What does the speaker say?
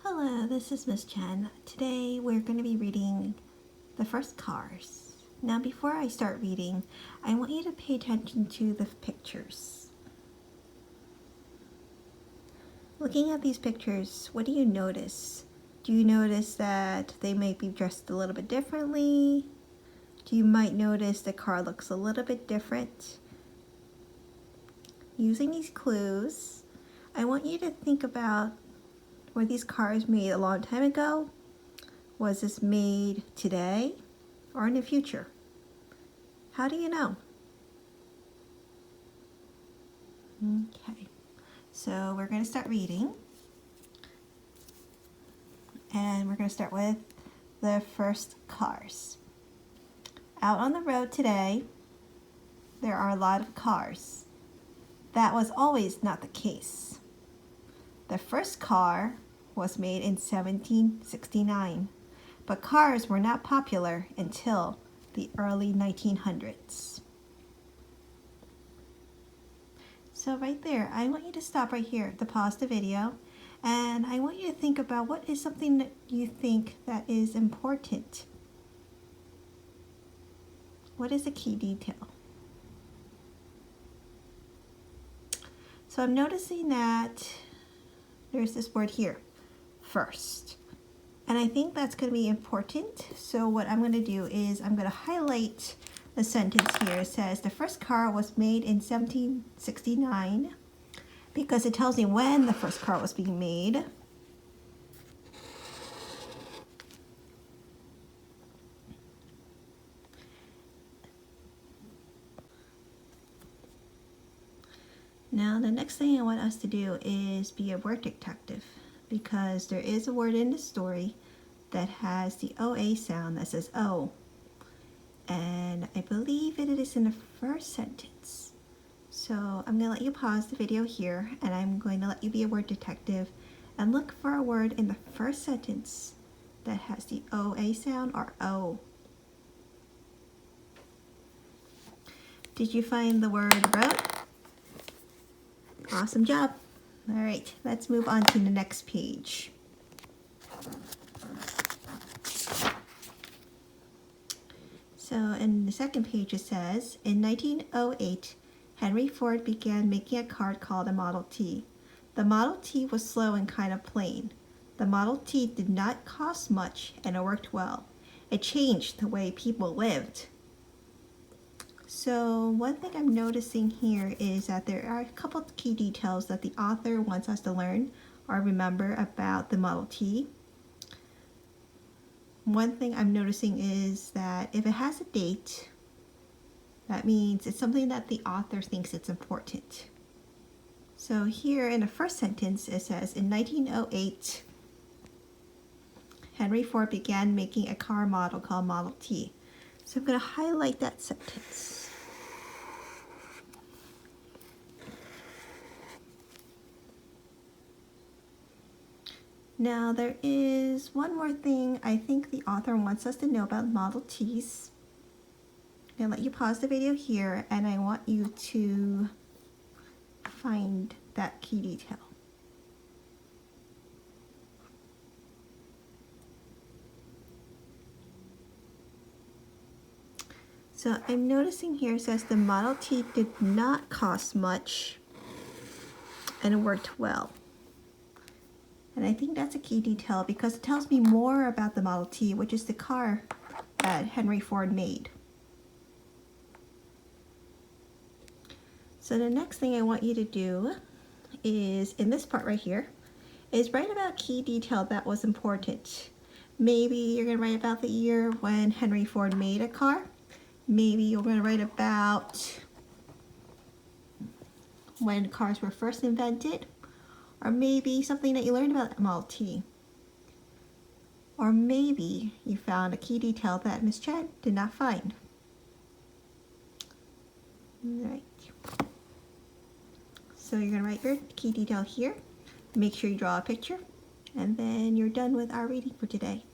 Hello, this is Miss Chen. Today we're going to be reading The First Cars. Now before I start reading, I want you to pay attention to the pictures. Looking at these pictures, what do you notice? Do you notice that they may be dressed a little bit differently? You might notice the car looks a little bit different. Using these clues, I want you to think about, were these cars made a long time ago? Was this made today or in the future? How do you know? Okay, so we're going to start reading. And we're going to start with The First Cars. Out on the road today, there are a lot of cars. That was always not the case. The first car was made in 1769, but cars were not popular until the early 1900s. So right there, I want you to stop right here to pause the video, and I want you to think about what is something that you think that is important. What is a key detail? So I'm noticing that there's this word here, first. And I think that's going to be important. So what I'm going to do is I'm going to highlight the sentence here. It says the first car was made in 1769 because it tells me when the first car was being made. Now the next thing I want us to do is be a word detective, because there is a word in the story that has the OA sound that says O. And I believe it is in the first sentence. So I'm going to let you pause the video here, and I'm going to let you be a word detective and look for a word in the first sentence that has the OA sound or O. Did you find the word road? Awesome job. All right, let's move on to the next page. So in the second page it says, in 1908, Henry Ford began making a car called a Model T. The Model T was slow and kind of plain. The Model T did not cost much and it worked well. It changed the way people lived. So one thing I'm noticing here is that there are a couple of key details that the author wants us to learn or remember about the Model T. One thing I'm noticing is that if it has a date, that means it's something that the author thinks it's important. So here in the first sentence it says, in 1908, Henry Ford began making a car model called Model T. So I'm going to highlight that sentence. Now there is one more thing I think the author wants us to know about Model Ts. I'm going to let you pause the video here, and I want you to find that key detail. So I'm noticing here it says the Model T did not cost much and it worked well. And I think that's a key detail because it tells me more about the Model T, which is the car that Henry Ford made. So the next thing I want you to do is, in this part right here, is write about key detail that was important. Maybe you're going to write about the year when Henry Ford made a car. Maybe you're going to write about when cars were first invented. Or maybe something that you learned about Model T. Or maybe you found a key detail that Miss Chen did not find. Alright. So you're going to write your key detail here. Make sure you draw a picture. And then you're done with our reading for today.